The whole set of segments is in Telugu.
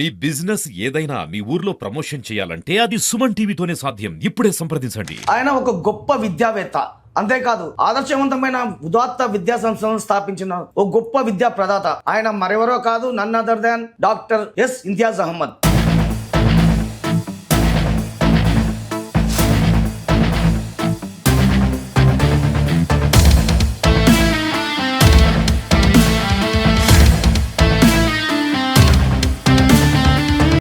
మీ బిజినెస్ ఏదైనా మీ ఊర్లో ప్రమోషన్ చేయాలంటే అది సుమన్ టీవీతోనే సాధ్యం. ఇప్పుడే సంప్రదించండి. ఆయన ఒక గొప్ప విద్యావేత్త, అంతేకాదు ఆదర్శవంతమైన ఉదాత్త విద్యా సంస్థలను స్థాపించిన ఒక గొప్ప విద్యా ప్రదాత. ఆయన మరెవరో కాదు, none other than doctor S Imtiaz Ahmed.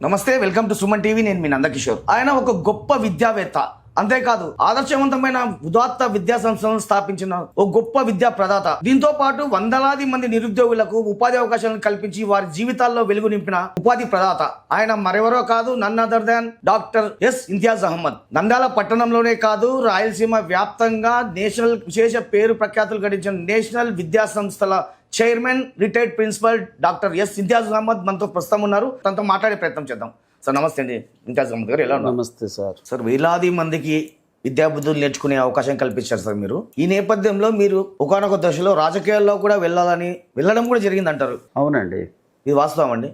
నమస్తే, వెల్కమ్ టు సుమన్ టీవీ. నేను మీ నందకిషోర్. ఆయన ఒక గొప్ప విద్యావేత్త, అంతేకాదు ఆదర్శవంతమైన ఉదాత్త విద్యా సంస్థలను స్థాపించిన ఒక గొప్ప విద్యా ప్రదాత. దీంతో పాటు వందలాది మంది నిరుద్యోగులకు ఉపాధి అవకాశాలను కల్పించి వారి జీవితాల్లో వెలుగు నింపిన ఉపాధి ప్రదాత. ఆయన మరెవరో కాదు, none other than doctor S Imtiaz Ahmed. Nandyala పట్టణంలోనే కాదు, రాయలసీమ వ్యాప్తంగా నేషనల్ విశేష పేరు ప్రఖ్యాతులు గడించిన నేషనల్ విద్యా సంస్థల chairman, retired principal doctor S Imtiaz Ahmed మనతో ప్రస్తుతం ఉన్నారు. తనతో మాట్లాడే ప్రయత్నం చేద్దాం. సార్ నమస్తే అండి. ఇంతియాజ్ అహ్మద్ గారు ఎలా ఉన్నారు? నమస్తే సార్. సార్, వేలాది మందికి విద్యాబుద్ధులు నేర్చుకునే అవకాశం కల్పించారు సార్ మీరు. ఈ నేపథ్యంలో మీరు ఒకానొక దశలో రాజకీయాల్లో కూడా వెళ్ళడం కూడా జరిగింది అంటారు. అవునండి, ఇది వాస్తవం అండి?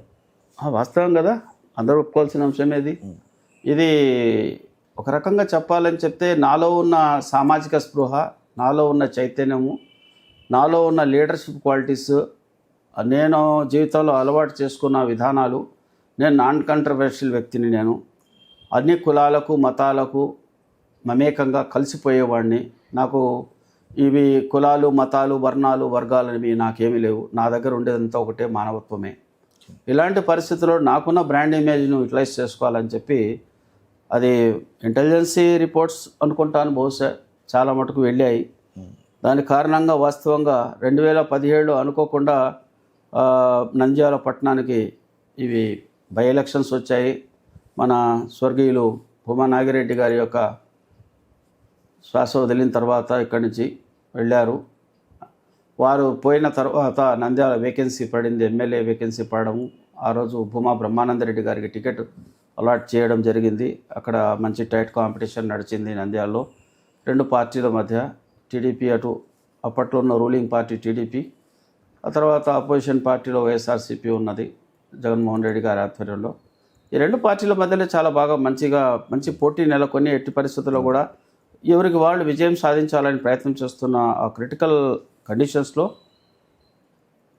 వాస్తవం కదా, అందరూ ఒప్పుకోవాల్సిన అంశం ఇది ఒక రకంగా చెప్పాలని చెప్తే నాలో ఉన్న సామాజిక స్పృహ, నాలో ఉన్న చైతన్యము, నాలో ఉన్న లీడర్షిప్ క్వాలిటీస్, నేను జీవితంలో అలవాటు చేసుకున్న విధానాలు, నేను నాన్ కంట్రవర్షియల్ వ్యక్తిని. నేను అన్ని కులాలకు మతాలకు మమేకంగా కలిసిపోయేవాడిని. నాకు ఇవి కులాలు మతాలు వర్ణాలు వర్గాలు అనేవి నాకేమీ లేవు. నా దగ్గర ఉండేదంతా ఒకటే మానవత్వమే. ఇలాంటి పరిస్థితుల్లో నాకున్న బ్రాండ్ ఇమేజ్ను యూటిలైజ్ చేసుకోవాలని చెప్పి, అది ఇంటెలిజెన్సీ రిపోర్ట్స్ అనుకుంటాను, బహుశా చాలా మటుకు వెళ్ళాయి. దాని కారణంగా వాస్తవంగా 2017 అనుకోకుండా నంద్యాల పట్టణానికి ఇవి బై ఎలక్షన్స్ వచ్చాయి. మన స్వర్గీయులు భూమా నాగిరెడ్డి గారి యొక్క శ్వాస వదిలిన తర్వాత ఇక్కడి నుంచి వెళ్ళారు. వారు పోయిన తర్వాత నంద్యాల వేకెన్సీ పడింది, ఎమ్మెల్యే వేకెన్సీ పడము. ఆ రోజు భూమా బ్రహ్మానందరెడ్డి గారికి టికెట్ అలాట్ చేయడం జరిగింది. అక్కడ మంచి టైట్ కాంపిటీషన్ నడిచింది నంద్యాలలో రెండు పార్టీల మధ్య. టీడీపీ అటు అప్పట్లో ఉన్న రూలింగ్ పార్టీ టీడీపీ, ఆ తర్వాత అపోజిషన్ పార్టీలో వైఎస్ఆర్సీపీ ఉన్నది జగన్మోహన్ రెడ్డి గారి ఆధ్వర్యంలో. ఈ రెండు పార్టీల మధ్యలో చాలా బాగా మంచి పోటీ నెలకొని ఎట్టి పరిస్థితుల్లో కూడా ఎవరికి వాళ్ళు విజయం సాధించాలని ప్రయత్నం చేస్తున్న ఆ క్రిటికల్ కండిషన్స్లో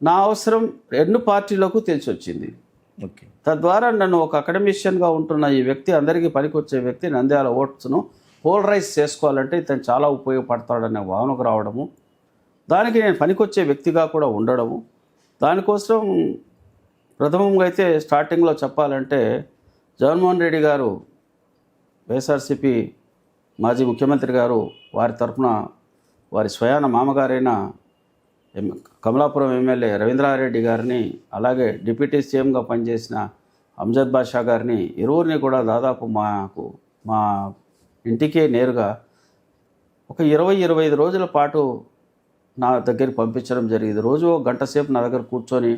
నా అవసరం రెండు పార్టీలకు తెలిసి వచ్చింది. ఓకే, తద్వారా నన్ను ఒక అకాడమిషియన్గా ఉంటున్న ఈ వ్యక్తి, అందరికీ పనికొచ్చే వ్యక్తి, నంద్యాల ఓట్స్ను పోలరైజ్ చేసుకోవాలంటే ఇతను చాలా ఉపయోగపడతాడనే భావనకు రావడము, దానికి నేను పనికొచ్చే వ్యక్తిగా కూడా ఉండడము. దానికోసం ప్రథమంగా అయితే స్టార్టింగ్లో చెప్పాలంటే, జగన్మోహన్ రెడ్డి గారు, వైఎస్ఆర్సీపీ మాజీ ముఖ్యమంత్రి గారు, వారి తరఫున వారి స్వయాన మామగారైన కమలాపురం ఎమ్మెల్యే రవీంద్రారెడ్డి గారిని, అలాగే డిప్యూటీ సీఎంగా పనిచేసిన అంజద్ బాషా గారిని, ఇరువురిని కూడా దాదాపు మా ఇంటికే నేరుగా ఒక 20-25 రోజుల పాటు నా దగ్గరికి పంపించడం జరిగింది. రోజు ఒక గంట సేపు నా దగ్గర కూర్చొని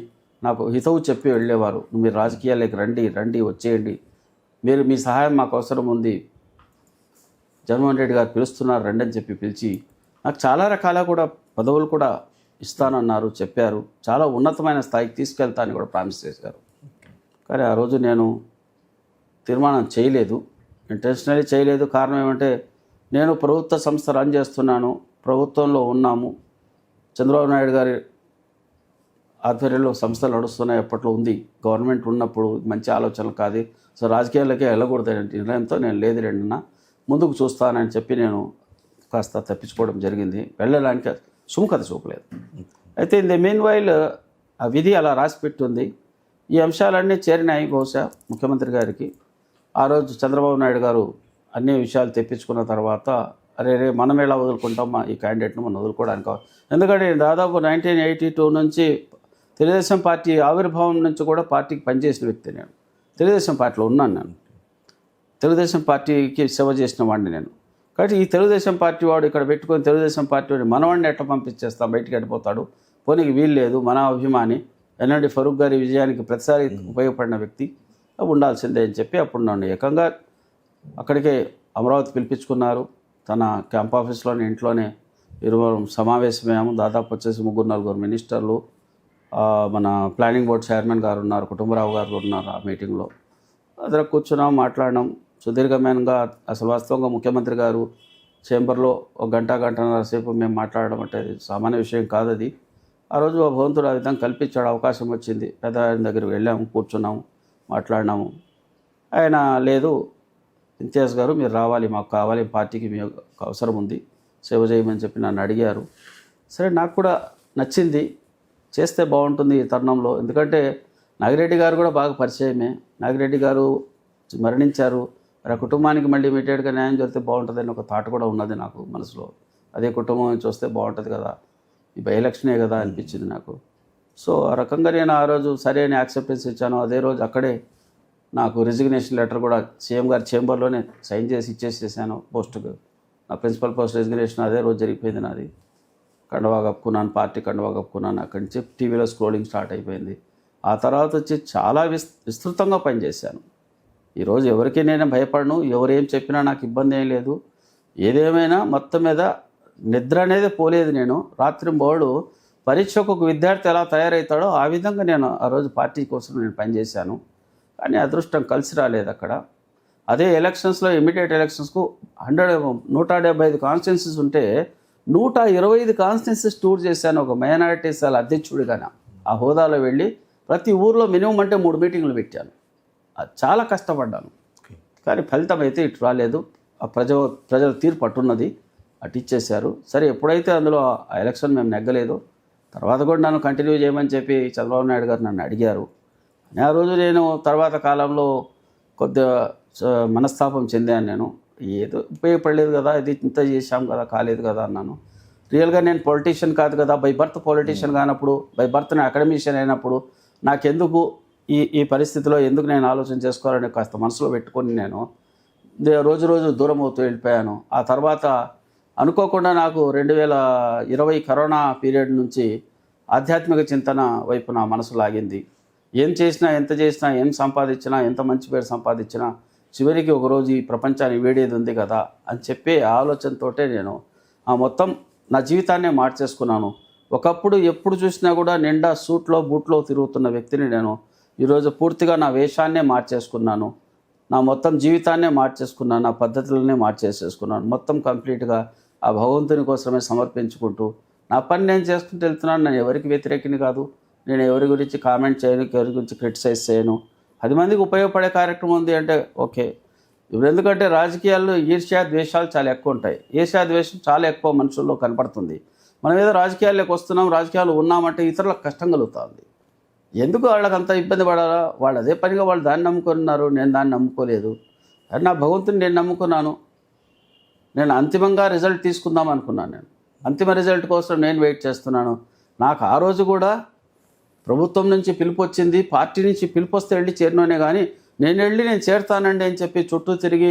నాకు హితవు చెప్పి వెళ్ళేవారు. మీరు రాజకీయాలకు రండి, వచ్చేయండి, మీ సహాయం మాకు అవసరం ఉంది, జగన్మోహన్ రెడ్డి గారు పిలుస్తున్నారు, రండి అని చెప్పి పిలిచి నాకు చాలా రకాల కూడా పదవులు కూడా ఇస్తానన్నారు, చెప్పారు. చాలా ఉన్నతమైన స్థాయికి తీసుకెళ్తానని కూడా ప్రామిస్ చేశారు. కానీ ఆ రోజు నేను తీర్మానం చేయలేదు, ఇంటెన్షనల్లీ చేయలేదు. కారణం ఏమంటే, నేను ప్రభుత్వ సంస్థ రన్ చేస్తున్నాను, ప్రభుత్వంలో ఉన్నాము, చంద్రబాబు నాయుడు గారి ఆధ్వర్యంలో సంస్థలు నడుస్తున్నాయి, ఎప్పట్లో ఉంది, గవర్నమెంట్ ఉన్నప్పుడు మంచి ఆలోచనలు కాదు, సో రాజకీయాలకే వెళ్ళకూడదు నిర్ణయంతో నేను లేదు రెండున్నా ముందుకు చూస్తానని చెప్పి నేను కాస్త తప్పించుకోవడం జరిగింది. వెళ్ళడానికి సుముఖత చూపలేదు. అయితే ఇన్ ది మీన్ వైల్ ఆ విధి అలా రాసి పెట్టుంది. ఈ అంశాలన్నీ చేరినాయి బహుశా ముఖ్యమంత్రి గారికి. ఆ రోజు చంద్రబాబు నాయుడు గారు అన్ని విషయాలు తెప్పించుకున్న తర్వాత, అరే మనం ఎలా వదులుకుంటాం ఈ క్యాండిడేట్ను, మనం వదులుకోవడానికి. ఎందుకంటే దాదాపు 1982 నుంచి తెలుగుదేశం పార్టీ ఆవిర్భావం నుంచి కూడా పార్టీకి పనిచేసిన వ్యక్తి నేను. తెలుగుదేశం పార్టీలో ఉన్నాను. నేను తెలుగుదేశం పార్టీకి సేవ చేసిన వాడిని నేను. కాబట్టి ఈ తెలుగుదేశం పార్టీ వాడు ఇక్కడ పెట్టుకొని తెలుగుదేశం పార్టీ వాడు మనవాడిని ఎట్లా పంపించేస్తాం, బయటికి వెళ్ళిపోతాడు, పోనీకి వీలు లేదు, మన అభిమాని ఎన్ఎండి ఫరూక్ గారి విజయానికి ప్రతిసారి ఉపయోగపడిన వ్యక్తి ఉండాల్సిందే అని చెప్పి అప్పుడు నన్ను ఏకంగా అక్కడికే అమరావతి పిలిపించుకున్నారు. తన క్యాంప్ ఆఫీస్లోనే ఇంట్లోనే ఇరువురు సమావేశమయ్యాము. దాదాపు వచ్చేసి 3-4 మినిస్టర్లు, మన ప్లానింగ్ బోర్డ్ చైర్మన్ గారు ఉన్నారు, కుటుంబరావు గారు ఉన్నారు ఆ మీటింగ్లో. అందరం కూర్చున్నాం, మాట్లాడినాం సుదీర్ఘమైనగా. అసలు వాస్తవంగా ముఖ్యమంత్రి గారు చేంబర్లో ఒక గంటన్నర సేపు మేము మాట్లాడడం అంటే అది సామాన్య విషయం కాదు అది. ఆ రోజు ఆ భగవంతుడు ఆ విధంగా కల్పించాడు, అవకాశం వచ్చింది. పెద్ద ఆయన దగ్గరికి వెళ్ళాము, కూర్చున్నాము, మాట్లాడినాము. ఆయన లేదు ఇంతియాజ్ గారు మీరు రావాలి, మాకు కావాలి, పార్టీకి మీ అవసరం ఉంది, సేవ చేయమని చెప్పి నన్ను అడిగారు. సరే నాకు కూడా నచ్చింది, చేస్తే బాగుంటుంది ఈ తరుణంలో. ఎందుకంటే నాగిరెడ్డి గారు కూడా బాగా పరిచయమే. నాగిరెడ్డి గారు మరణించారు, మరి ఆ కుటుంబానికి మళ్ళీ ఇమీడియట్గా న్యాయం జరిగితే బాగుంటుందని ఒక థాట్ కూడా ఉన్నది నాకు మనసులో. అదే కుటుంబం చూస్తే బాగుంటుంది కదా, ఈ బై ఎలక్షనే కదా అనిపించింది నాకు. సో ఆ రకంగా నేను ఆ రోజు సరే అని యాక్సెప్టెన్స్ ఇచ్చాను. అదే రోజు అక్కడే నాకు రిజిగ్నేషన్ లెటర్ కూడా సీఎం గారి చేంబర్లోనే సైన్ చేసి ఇచ్చేసేసాను పోస్టుకు. నా ప్రిన్సిపల్ పోస్ట్ రిజిగ్నేషన్ అదే రోజు జరిగిపోయింది నాది. కండువా కప్పుకున్నాను, పార్టీ కండువా కప్పుకున్నాను. అక్కడి నుంచి టీవీలో స్క్రోలింగ్ స్టార్ట్ అయిపోయింది. ఆ తర్వాత వచ్చి చాలా విస్తృతంగా పనిచేశాను. ఈరోజు ఎవరికి నేను భయపడను, ఎవరేం చెప్పినా నాకు ఇబ్బంది ఏం లేదు. ఏదేమైనా మొత్తం మీద నిద్ర అనేది పోలేదు. నేను రాత్రింబోడు పరీక్షకు ఒక విద్యార్థి ఎలా తయారవుతాడో ఆ విధంగా నేను ఆ రోజు పార్టీ కోసం నేను పనిచేశాను. కానీ అదృష్టం కలిసి రాలేదు అక్కడ. అదే ఎలక్షన్స్లో ఇమీడియట్ ఎలక్షన్స్కు 175 కాన్స్టిట్యున్సీస్ ఉంటే 125 కాన్స్టిట్యున్సీస్ టూర్ చేశాను ఒక మైనారిటీ సెల్ అధ్యక్షుడిగానే. ఆ హోదాలో వెళ్ళి ప్రతి ఊర్లో మినిమం అంటే 3 మీటింగ్లు పెట్టాను. చాలా కష్టపడ్డాను, కానీ ఫలితం అయితే ఇటు రాలేదు. ఆ ప్రజల తీర్పు అట్టున్నది, అటు ఇచ్చేశారు. సరే ఎప్పుడైతే అందులో ఆ ఎలక్షన్ మేము నెగ్గలేదు, తర్వాత కూడా నన్ను కంటిన్యూ చేయమని చెప్పి చంద్రబాబు నాయుడు గారు నన్ను అడిగారు. ఆ రోజు నేను తర్వాత కాలంలో కొద్దిగా మనస్తాపం చెందాను. నేను ఏదో ఉపయోగపడలేదు కదా, ఇది ఇంత చేశాం కదా, కాలేదు కదా అన్నాను. రియల్గా నేను పొలిటీషియన్ కాదు కదా, బై బర్త్ పొలిటీషియన్ కానప్పుడు, బై బర్త్ నేను అకాడమిషియన్ అయినప్పుడు నాకెందుకు ఈ పరిస్థితిలో ఎందుకు నేను ఆలోచన చేసుకోవాలని కాస్త మనసులో పెట్టుకొని నేను రోజు దూరం అవుతూ వెళ్ళిపోయాను. ఆ తర్వాత అనుకోకుండా నాకు 2020 కరోనా పీరియడ్ నుంచి ఆధ్యాత్మిక చింతన వైపు నా మనసు లాగింది. ఏం చేసినా, ఎంత చేసినా, ఏం సంపాదించినా, ఎంత మంచి పేరు సంపాదించినా చివరికి ఒకరోజు ఈ ప్రపంచాన్ని వేడేది ఉంది కదా అని చెప్పే ఆలోచనతోటే నేను ఆ మొత్తం నా జీవితాన్నే మార్చేసుకున్నాను. ఒకప్పుడు ఎప్పుడు చూసినా కూడా నిండా సూట్లో బూట్లో తిరుగుతున్న వ్యక్తిని నేను ఈరోజు పూర్తిగా నా వేషాన్నే మార్చేసుకున్నాను, నా మొత్తం జీవితాన్నే మార్చేసుకున్నాను, నా పద్ధతులనే మార్చేసేసుకున్నాను. మొత్తం కంప్లీట్గా ఆ భగవంతుని కోసమే సమర్పించుకుంటూ నా పని నేను చేసుకుంటూ వెళ్తున్నాను. నేను ఎవరికి వ్యతిరేకిని కాదు, నేను ఎవరి గురించి కామెంట్ చేయను, ఎవరి గురించి క్రిటిసైజ్ చేయను. 10 మందికి ఉపయోగపడే కార్యక్రమం ఉంది అంటే ఓకే. ఇప్పుడు ఎందుకంటే రాజకీయాల్లో ఈర్ష్యా ద్వేషాలు చాలా ఎక్కువ ఉంటాయి. ఈర్ష్యా ద్వేషం చాలా ఎక్కువ మనుషుల్లో కనపడుతుంది. మనం ఏదో రాజకీయాల్లోకి వస్తున్నాం, రాజకీయాలు ఉన్నామంటే ఇతరులకు కష్టం కలుగుతుంది. ఎందుకు వాళ్ళకి అంత ఇబ్బంది పడాలా? వాళ్ళు అదే పనిగా వాళ్ళు దాన్ని నమ్ముకున్నారు, నేను దాన్ని నమ్ముకోలేదు. అది నా భగవంతుని నేను నమ్ముకున్నాను. నేను అంతిమంగా రిజల్ట్ తీసుకుందాం అనుకున్నాను. నేను అంతిమ రిజల్ట్ కోసం నేను వెయిట్ చేస్తున్నాను. నాకు ఆ రోజు కూడా ప్రభుత్వం నుంచి పిలుపు వచ్చింది, పార్టీ నుంచి పిలుపు వస్తే వెళ్ళి చేరినోనే కానీ నేను చేరుతానండి అని చెప్పి చుట్టూ తిరిగి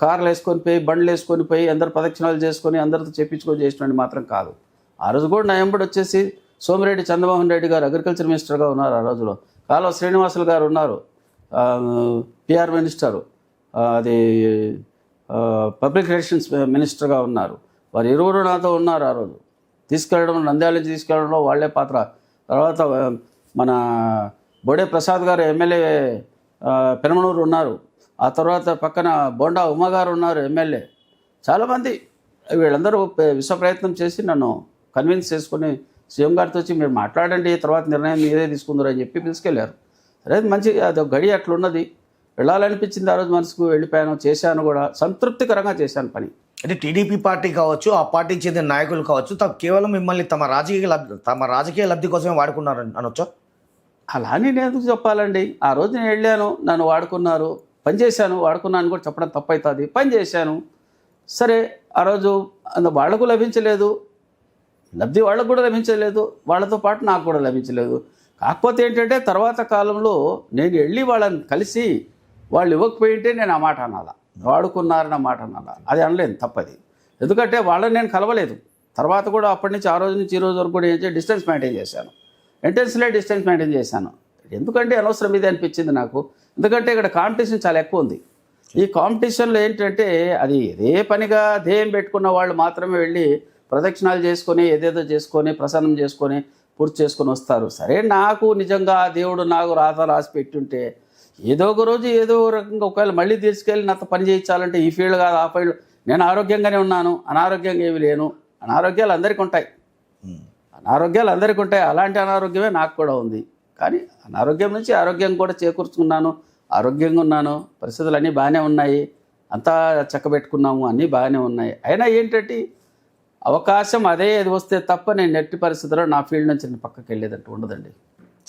కార్లు వేసుకొని పోయి, బండ్లు వేసుకొని పోయి, అందరు ప్రదక్షిణాలు చేసుకొని అందరితో చెప్పించుకొని చేసినట్టు మాత్రం కాదు. ఆ రోజు కూడా నా ఎంబడి వచ్చేసి సోమిరెడ్డి చంద్రమోహన్ రెడ్డి గారు అగ్రికల్చర్ మినిస్టర్గా ఉన్నారు. ఆ రోజులో కాలువ శ్రీనివాసులు గారు ఉన్నారు, పిఆర్ మినిస్టరు, అది పబ్లిక్ రిలేషన్స్ మినిస్టర్గా ఉన్నారు. వారు ఇరువురు నాతో ఉన్నారు. ఆ రోజు తీసుకెళ్ళడం, నంద్యాల నుంచి తీసుకెళ్ళడంలో వాళ్ళే పాత్ర. తర్వాత మన బోడే ప్రసాద్ గారు ఎమ్మెల్యే పెనమనూరు ఉన్నారు. ఆ తర్వాత పక్కన బోండా ఉమ్మగారు ఉన్నారు ఎమ్మెల్యే. చాలామంది వీళ్ళందరూ విశ్వ ప్రయత్నం చేసి నన్ను కన్విన్స్ చేసుకొని సీఎం గారితో వచ్చి మీరు మాట్లాడండి, తర్వాత నిర్ణయం మీరే తీసుకుందరు అని చెప్పి తీసుకెళ్లారు. సరే మంచి అది ఒక గడి అట్లున్నది. వెళ్ళాలనిపించింది ఆ రోజు మనసుకు, వెళ్ళిపోయాను, చేశాను కూడా, సంతృప్తికరంగా చేశాను పని. అంటే టీడీపీ పార్టీ కావచ్చు, ఆ పార్టీకి చెందిన నాయకులు కావచ్చు, కేవలం మిమ్మల్ని తమ రాజకీయ లబ్ధి కోసమే వాడుకున్నారు అనొచ్చా? అలా అని నేను ఎందుకు చెప్పాలండి? ఆ రోజు నేను వెళ్ళాను, నన్ను వాడుకున్నారు, పని చేశాను. వాడుకున్నాను కూడా చెప్పడం తప్పవుతుంది. పని చేశాను. సరే ఆ రోజు వాళ్లకు లభించలేదు, లబ్ధి వాళ్ళకు కూడా లభించలేదు, వాళ్ళతో పాటు నాకు కూడా లభించలేదు. కాకపోతే ఏంటంటే తర్వాత కాలంలో నేను వెళ్ళి వాళ్ళని కలిసి వాళ్ళు ఇవ్వకపోయింటే నేను ఆ మాట అనాలా, వాడుకున్నారన్న మాట అనాలా, అది అనలేను, తప్పది. ఎందుకంటే వాళ్ళని నేను కలవలేదు. తర్వాత కూడా అప్పటి నుంచి ఆ రోజు నుంచి ఈ రోజు వరకు కూడా ఏం చేసి డిస్టెన్స్ మెయింటైన్ చేశాను, ఇంటెన్స్లే డిస్టెన్స్ మెయింటైన్ చేశాను. ఎందుకంటే అనవసరం ఇది అనిపించింది నాకు. ఎందుకంటే ఇక్కడ కాంపిటీషన్ చాలా ఎక్కువ ఉంది. ఈ కాంపిటీషన్లో ఏంటంటే అది ఇదే పనిగా ధ్యేయం పెట్టుకున్న వాళ్ళు మాత్రమే వెళ్ళి ప్రదక్షిణాలు చేసుకొని, ఏదేదో చేసుకొని, ప్రసన్నం చేసుకొని, పూర్తి చేసుకొని వస్తారు. సరే, నాకు నిజంగా దేవుడు నాకు రాత రాసి పెట్టుంటే ఏదో ఒక రోజు ఏదో ఒక రకంగా ఒకవేళ మళ్ళీ తీసుకెళ్ళి నాతో పని చేయించాలంటే ఈ ఫీల్డ్ కాదు ఆ ఫీల్డ్, నేను ఆరోగ్యంగానే ఉన్నాను, అనారోగ్యంగా ఏమి లేను. అనారోగ్యాలు అందరికీ ఉంటాయి, అనారోగ్యాలు అందరికీ ఉంటాయి. అలాంటి అనారోగ్యమే నాకు కూడా ఉంది. కానీ అనారోగ్యం నుంచి ఆరోగ్యం కూడా చేకూర్చుకున్నాను, ఆరోగ్యంగా ఉన్నాను, పరిస్థితులు అన్నీ బాగానే ఉన్నాయి, అంతా చక్కబెట్టుకున్నాము, అన్నీ బాగానే ఉన్నాయి. అయినా ఏంటంటే అవకాశం అదే ఏది వస్తే తప్ప నేను నెట్టి పరిస్థితుల్లో నా ఫీల్డ్ నుంచి నేను పక్కకి వెళ్ళేదంటూ ఉండదండి.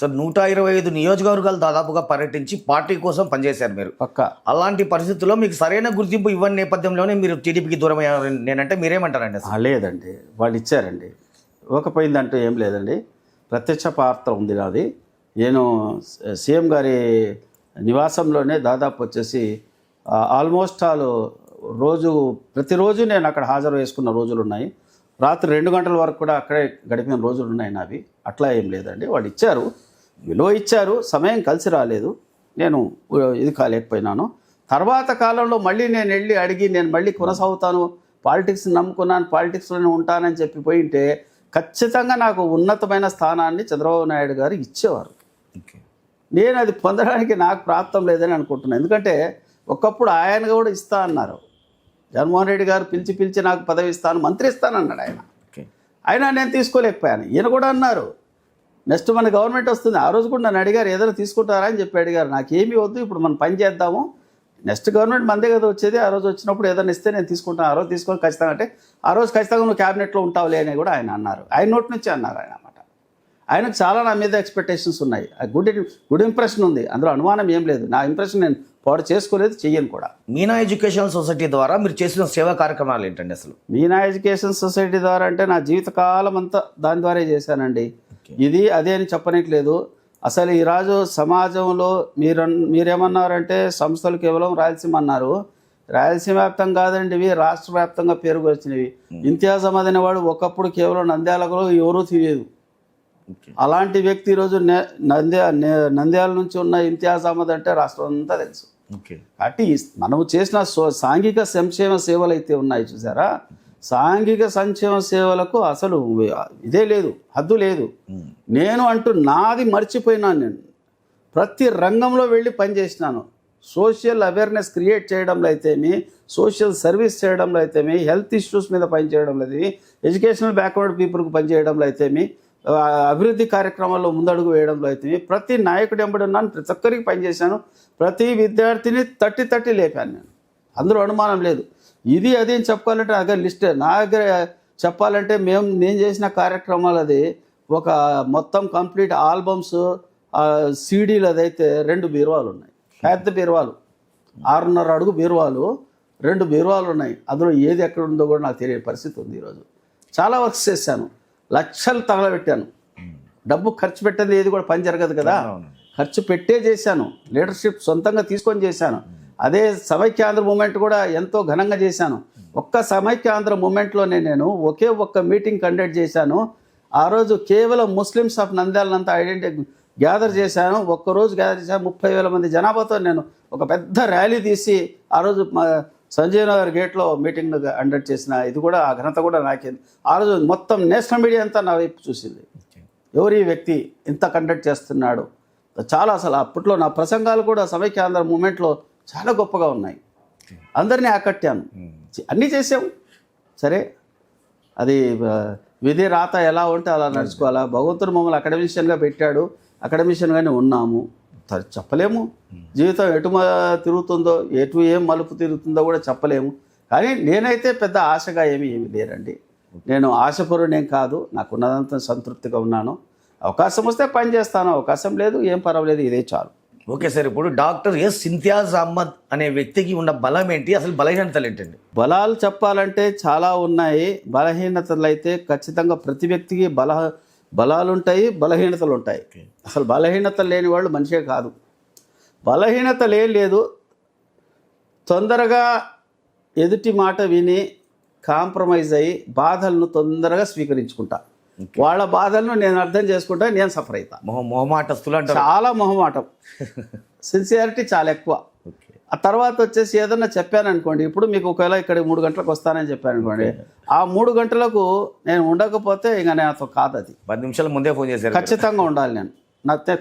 సార్ 125 నియోజకవర్గాలు దాదాపుగా పర్యటించి పార్టీ కోసం పనిచేశారు మీరు. పక్క అలాంటి పరిస్థితుల్లో మీకు సరైన గుర్తింపు ఇవ్వని నేపథ్యంలోనే మీరు టీడీపీకి దూరం అయ్యారు నేనంటే మీరేమంటారండి అసలు? లేదండి, వాళ్ళు ఇచ్చారండి. ఇవ్వకపోయిందంటూ ఏం లేదండి. ప్రత్యక్ష పాత్ర ఉంది నాది. నేను సీఎం గారి నివాసంలోనే దాదాపు వచ్చేసి ఆల్మోస్ట్ ప్రతిరోజు నేను అక్కడ హాజరు వేసుకున్న రోజులు ఉన్నాయి. రాత్రి 2 గంటల వరకు కూడా అక్కడే గడిపిన రోజులు ఉన్నాయి నావి. అట్లా ఏం లేదండి. వాళ్ళు ఇచ్చారు, విలువ ఇచ్చారు, సమయం కలిసి రాలేదు, నేను ఇది కాలేకపోయినాను. తర్వాత కాలంలో మళ్ళీ నేను వెళ్ళి అడిగి నేను మళ్ళీ కొనసాగుతాను, పాలిటిక్స్ నమ్ముకున్నాను, పాలిటిక్స్లోనే ఉంటానని చెప్పి పోయింటే ఖచ్చితంగా నాకు ఉన్నతమైన స్థానాన్ని చంద్రబాబు నాయుడు గారు ఇచ్చేవారు. నేను అది పొందడానికి నాకు ప్రాప్తం లేదని అనుకుంటున్నాను. ఎందుకంటే ఒకప్పుడు ఆయన కూడా ఇస్తా అన్నారు. జగన్మోహన్ రెడ్డి గారు పిలిచి నాకు పదవి ఇస్తాను, మంత్రి ఇస్తానన్నాడు ఆయన. అయినా నేను తీసుకోలేకపోయాను. ఈయన కూడా అన్నారు నెక్స్ట్ మన గవర్నమెంట్ వస్తుంది. ఆ రోజు కూడా నన్ను అడిగారు ఏదైనా తీసుకుంటారా అని చెప్పి అడిగారు. నాకేమీ వద్దు, ఇప్పుడు మనం పని చేద్దాము, నెక్స్ట్ గవర్నమెంట్ మందే కదా వచ్చేది, ఆ రోజు వచ్చినప్పుడు ఏదైనా ఇస్తే నేను తీసుకుంటాను, ఆ రోజు తీసుకొని ఖచ్చితంగా అంటే ఆ రోజు ఖచ్చితంగా నువ్వు క్యాబినెట్లో ఉంటావులే అని కూడా ఆయన అన్నారు. ఆయన నోటి నుంచి అన్నారు ఆయన అన్నమాట. ఆయనకు చాలా నా మీద ఎక్స్పెక్టేషన్స్ ఉన్నాయి, గుడ్ ఇంప్రెషన్ ఉంది, అందులో అనుమానం ఏం లేదు. నా ఇంప్రెషన్ నేను పాడు చేసుకోలేదు, చెయ్యను కూడా. మీనా ఎడ్యుకేషన్ సొసైటీ ద్వారా మీరు చేసిన సేవా కార్యక్రమాలు ఏంటండి అసలు? మీనా ఎడ్యుకేషన్ సొసైటీ ద్వారా అంటే నా జీవితకాలం అంతా దాని ద్వారా చేశానండి. ఇది అదే అని చెప్పనట్లేదు. అసలు ఈరోజు సమాజంలో మీరేమన్నారంటే సంస్థలు కేవలం రాయలసీమ అన్నారు. రాయలసీమ వ్యాప్తం కాదండి, ఇవి రాష్ట్ర వ్యాప్తంగా పేరుకు వచ్చినవి. ఇంతియాజ్ అహ్మద్ అనేవాడు ఒకప్పుడు కేవలం నంద్యాలలో ఎవరూ తెలియదు. అలాంటి వ్యక్తి ఈరోజు నంద్యాల నుంచి ఉన్న ఇంతియాజ్ అహ్మద్ అంటే రాష్ట్రం అంతా తెలుసు. కాబట్టి మనము చేసిన సాంఘిక సంక్షేమ సేవలు అయితే ఉన్నాయి చూసారా, సాంఘిక సంక్షేమ సేవలకు అసలు ఇదే లేదు, హద్దు లేదు. నేను అంటూ నాది మర్చిపోయినాను. నేను ప్రతి రంగంలో వెళ్ళి పనిచేసినాను. సోషల్ అవేర్నెస్ క్రియేట్ చేయడంలో అయితేమి, సోషల్ సర్వీస్ చేయడంలో అయితేమి, హెల్త్ ఇష్యూస్ మీద పనిచేయడంలో అయితేమి, ఎడ్యుకేషనల్ బ్యాక్వర్డ్ పీపుల్కి పనిచేయడంలో అయితేమి, అభివృద్ధి కార్యక్రమాల్లో ముందడుగు వేయడంలో అయితేమి, ప్రతి నాయకుడు ఎంబడి ఉన్నాను, ప్రతి ఒక్కరికి పనిచేశాను, ప్రతి విద్యార్థిని తట్టి లేపాను నేను, అందులో అనుమానం లేదు. ఇది అది అని చెప్పుకోవాలంటే నా దగ్గర లిస్ట్, నా దగ్గర చెప్పాలంటే నేను చేసిన కార్యక్రమాలు అది ఒక మొత్తం కంప్లీట్ ఆల్బమ్స్ సీడీలు అదైతే 2 బీరువాలు ఉన్నాయి, పెద్ద బీరువాలు, 6.5 అడుగు బీరువాలు, 2 బీరువాలు ఉన్నాయి. అందులో ఏది ఎక్కడ ఉందో కూడా నాకు తెలియని పరిస్థితి ఉంది. ఈరోజు చాలా వర్క్స్ చేశాను, లక్షలు తగలబెట్టాను. డబ్బు ఖర్చు పెట్టేది ఏది కూడా పని జరగదు కదా, ఖర్చు పెట్టే చేశాను. లీడర్షిప్ సొంతంగా తీసుకొని చేశాను. అదే సమైక్యాంధ్ర మూమెంట్ కూడా ఎంతో ఘనంగా చేశాను. ఒక్క సమైక్యాంధ్ర మూమెంట్లోనే నేను ఒక్క మీటింగ్ కండక్ట్ చేశాను. ఆ రోజు కేవలం ముస్లిమ్స్ ఆఫ్ నంద్యాలంతా గ్యాదర్ చేశాను. ఒక్కరోజు గ్యాదర్ చేశాను. 30,000 మంది జనాభాతో నేను ఒక పెద్ద ర్యాలీ తీసి ఆ రోజు సంజయ్ నగర్ గేట్లో మీటింగ్ కండక్ట్ చేసిన ఇది కూడా ఆ ఘనత కూడా నాకే. ఆ రోజు మొత్తం నేషనల్ మీడియా అంతా నా వైపు చూసింది. ఎవరు ఈ వ్యక్తి ఇంత కండక్ట్ చేస్తున్నాడు. చాలా అసలు అప్పట్లో నా ప్రసంగాలు కూడా సమైక్యాంధ్ర మూమెంట్లో చాలా గొప్పగా ఉన్నాయి. అందరినీ ఆకట్టాను, అన్నీ చేసాము. సరే, అది విధి రాత ఎలా ఉంటే అలా నడుచుకోవాలా. భగవంతుడు మమ్మల్ని అకాడమిషియన్గా పెట్టాడు, అకాడమిషియన్గానే ఉన్నాము. చెప్పలేము జీవితం ఎటు తిరుగుతుందో, ఏం మలుపు తిరుగుతుందో కూడా చెప్పలేము. కానీ నేనైతే పెద్ద ఆశగా ఏమీ లేరండి. నేను ఆశపరుడేం కాదు, నాకున్నదంతా సంతృప్తిగా ఉన్నాను. అవకాశం వస్తే పని చేస్తాను, అవకాశం లేదు ఏం పర్వాలేదు, ఇదే చాలు. ఓకే సార్, ఇప్పుడు డాక్టర్ ఎస్ ఇంతియాజ్ అహ్మద్ అనే వ్యక్తికి ఉన్న బలం ఏంటి, అసలు బలహీనతలు ఏంటండి? బలాలు చెప్పాలంటే చాలా ఉన్నాయి. బలహీనతలు అయితే ఖచ్చితంగా ప్రతి వ్యక్తికి బలాలు ఉంటాయి, బలహీనతలు ఉంటాయి. అసలు బలహీనతలు లేని వాళ్ళు మనిషే కాదు. బలహీనతలు ఏం లేదు, తొందరగా ఎదుటి మాట విని కాంప్రమైజ్ అయ్యి బాధలను తొందరగా స్వీకరించుకుంటా. వాళ్ళ బాధలను నేను అర్థం చేసుకుంటా, నేను సఫర్ అవుతా. మొహమాటస్తులు అంటారు. చాలా మొహమాటం, సిన్సియారిటీ చాలా ఎక్కువ. ఆ తర్వాత వచ్చేసి ఏదన్నా చెప్పాను అనుకోండి, ఇప్పుడు మీకు ఒకవేళ ఇక్కడ 3 గంటలకు వస్తానని చెప్పాను అనుకోండి, ఆ 3 గంటలకు నేను ఉండకపోతే ఇక నాతో కాదు అది. 10 నిమిషాల ముందే ఫోన్ చేశారు. ఖచ్చితంగా ఉండాలి నేను,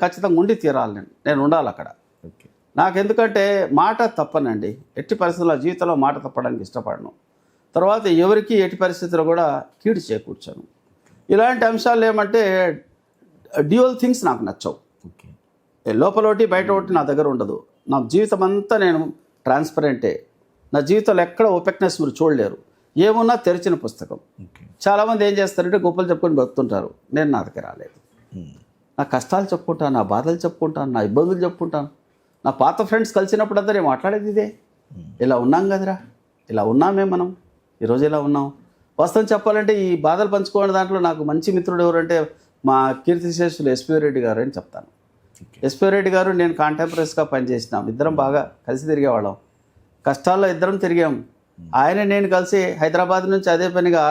ఖచ్చితంగా ఉండి తీరాలి నేను ఉండాలి అక్కడ. ఓకే. నాకు ఎందుకంటే మాట తప్పనండి, ఎట్టి పరిస్థితుల్లో జీవితంలో మాట తప్పడానికి ఇష్టపడను. తర్వాత ఎవరికి ఎట్టి పరిస్థితుల్లో కూడా కీడు చేకూర్చాను. ఇలాంటి అంశాలు ఏమంటే డ్యూయల్ థింగ్స్ నాకు నచ్చవు. ఓకే. లోపల ఒకటి బయట ఒకటి నా దగ్గర ఉండదు. నా జీవితం అంతా నేను ట్రాన్స్పరెంటే. నా జీవితంలో ఎక్కడ ఓపెక్నెస్ మీరు చూడలేరు. ఏమున్నా తెరిచిన పుస్తకం. ఓకే. చాలామంది ఏం చేస్తారంటే గొప్పలు చెప్పుకొని బతుకుతుంటారు. నేను నా దగ్గర రాలేదు. నా కష్టాలు చెప్పుకుంటాను, నా బాధలు చెప్పుకుంటాను, నా ఇబ్బందులు చెప్పుకుంటాను. నా పాత ఫ్రెండ్స్ కలిసినప్పుడంతా నేను మాట్లాడేది ఇదే. ఇలా ఉన్నాం కదరా, ఇలా ఉన్నామే మనం, ఈరోజు ఇలా ఉన్నాం. వాస్తవం చెప్పాలంటే ఈ బాధలు పంచుకోవడం దాంట్లో నాకు మంచి మిత్రుడు ఎవరంటే మా కీర్తిశేషులు ఎస్పీ రెడ్డి గారు అని చెప్తాను. ఎస్పీ రెడ్డి గారు నేను కాంటెంపరీస్గా పనిచేసినాం. ఇద్దరం బాగా కలిసి తిరిగేవాళ్ళం. కష్టాల్లో ఇద్దరం తిరిగాం. ఆయన నేను కలిసి హైదరాబాద్ నుంచి అదే పనిగా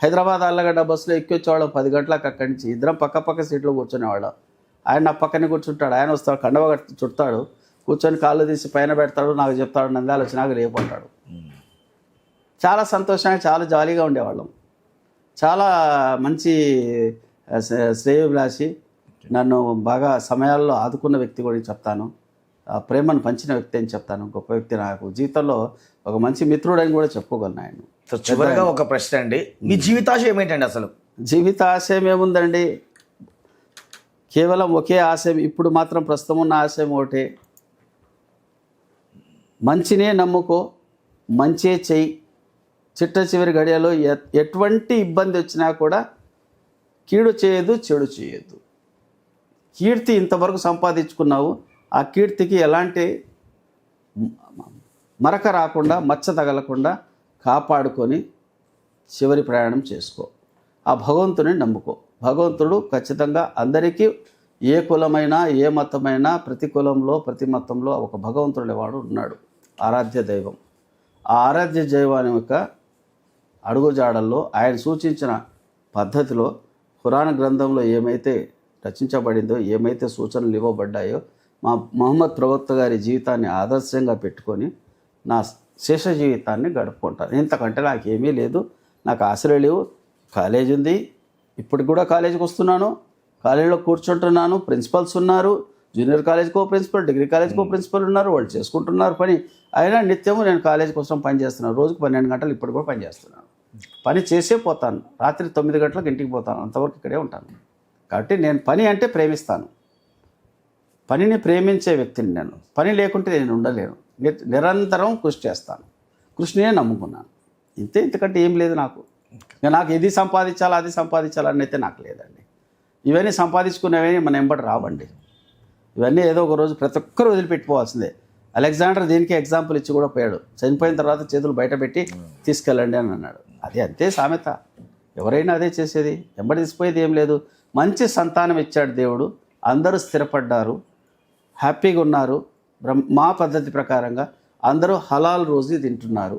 హైదరాబాద్ ఆర్లగడ్డ బస్సులో ఎక్కి వచ్చేవాళ్ళం 10 గంటలకు. అక్కడి నుంచి ఇద్దరం పక్క సీట్లో కూర్చునేవాళ్ళం. ఆయన నా పక్కనే కూర్చుంటాడు, ఆయన వస్తాడు, కండవ చుడతాడు, కూర్చొని కాళ్ళు తీసి పైన పెడతాడు, నాకు చెప్తాడు, నంద్యాల వచ్చి నాకు లేపంటాడు. చాలా సంతోషంగా చాలా జాలీగా ఉండేవాళ్ళం. చాలా మంచి శ్రేయోభిలాషి, నన్ను బాగా సమయాల్లో ఆదుకున్న వ్యక్తి కూడా చెప్తాను. ప్రేమను పంచిన వ్యక్తి అని చెప్తాను. గొప్ప వ్యక్తి, నాకు జీవితంలో ఒక మంచి మిత్రుడని కూడా చెప్పుకోగలను ఆయన. సో చివరిగా ఒక ప్రశ్న అండి, మీ జీవితాశయం ఏంటండి అసలు? జీవిత ఆశయం ఏముందండి, కేవలం ఒకే ఆశయం. ఇప్పుడు మాత్రం ప్రస్తుతం ఉన్న ఆశయం ఒకటే, మంచినే నమ్ముకో, మంచే చెయ్యి. చిట్ట చివరి గడియలో ఎటువంటి ఇబ్బంది వచ్చినా కూడా కీడు చేయదు, చెడు చేయొద్దు. కీర్తి ఇంతవరకు సంపాదించుకున్నావు, ఆ కీర్తికి ఎలాంటి మరక రాకుండా, మచ్చ తగలకుండా కాపాడుకొని చివరి ప్రయాణం చేసుకో. ఆ భగవంతుని నమ్ముకో. భగవంతుడు ఖచ్చితంగా అందరికీ, ఏ కులమైనా ఏ మతమైనా, ప్రతి కులంలో ప్రతి మతంలో ఒక భగవంతుడు వాడు ఉన్నాడు, ఆరాధ్య దైవం. ఆ ఆరాధ్య దైవాన్ని యొక్క అడుగుజాడల్లో ఆయన సూచించిన పద్ధతిలో ఖురాన్ గ్రంథంలో ఏమైతే రచించబడిందో, ఏమైతే సూచనలు ఇవ్వబడ్డాయో, మా మహమ్మద్ ప్రవక్త గారి జీవితాన్ని ఆదర్శంగా పెట్టుకొని నా శేష జీవితాన్ని గడుపుకుంటాను. ఇంతకంటే నాకేమీ లేదు, నాకు ఆశలు లేవు. కాలేజ్ ఉంది, ఇప్పటికి కూడా కాలేజీకి వస్తున్నాను, కాలేజీలో కూర్చుంటున్నాను, ప్రిన్సిపల్స్ ఉన్నారు, జూనియర్ కాలేజ్కో ప్రిన్సిపల్, డిగ్రీ కాలేజ్కో ప్రిన్సిపల్ ఉన్నారు, వాళ్ళు చేసుకుంటున్నారు పని. అయినా నిత్యము నేను కాలేజ్ కోసం పనిచేస్తున్నాను. రోజుకు 12 గంటలు ఇప్పుడు కూడా పనిచేస్తున్నాను. పని చేసే పోతాను, రాత్రి 9 గంటలకు ఇంటికి పోతాను, అంతవరకు ఇక్కడే ఉంటాను. కాబట్టి నేను పని అంటే ప్రేమిస్తాను, పనిని ప్రేమించే వ్యక్తిని నేను. పని లేకుంటే నేను ఉండలేను. నిరంతరం కృషి చేస్తాను, కృషినే నమ్ముకున్నాను. ఇంతకంటే ఏం లేదు నాకు. నాకు ఇది సంపాదించాలా అది సంపాదించాలని అయితే నాకు లేదండి. ఇవన్నీ సంపాదించుకునేవి మన ఎంబడి రావండి. ఇవన్నీ ఏదో ఒక రోజు ప్రతి ఒక్కరు వదిలిపెట్టిపోవాల్సిందే. అలెగ్జాండర్ దీనికి ఎగ్జాంపుల్ ఇచ్చి కూడా పోయాడు. చనిపోయిన తర్వాత చేతులు బయట పెట్టి తీసుకెళ్ళండి అని అన్నాడు. అది అంతే సామెత, ఎవరైనా అదే చేసేది. ఎంబడి తీసిపోయేది ఏం లేదు. మంచి సంతానం ఇచ్చాడు దేవుడు, అందరూ స్థిరపడ్డారు, హ్యాపీగా ఉన్నారు. మా పద్ధతి ప్రకారంగా అందరూ హలాల్ రోజీ తింటున్నారు,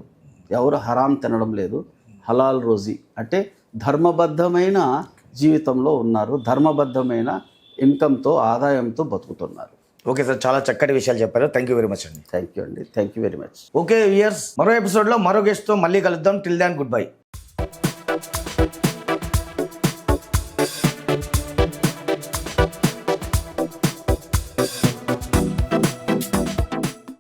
ఎవరు హరాం తినడం లేదు. హలాల్ రోజీ అంటే ధర్మబద్ధమైన జీవితంలో ఉన్నారు, ధర్మబద్ధమైన ఇన్కమ్తో, ఆదాయంతో బతుకుతున్నారు. ఓకే సార్, చాలా చక్కటి విషయాలు చెప్పారు. థ్యాంక్ యూ వెరీ మచ్ అండి. థ్యాంక్ యూ అండి, thank you very much. Okay viewers, మరో ఎపిసోడ్లో మరో గెస్ట్తో మళ్ళీ కలుద్దాం. టిల్ దాన్ గుడ్ బై.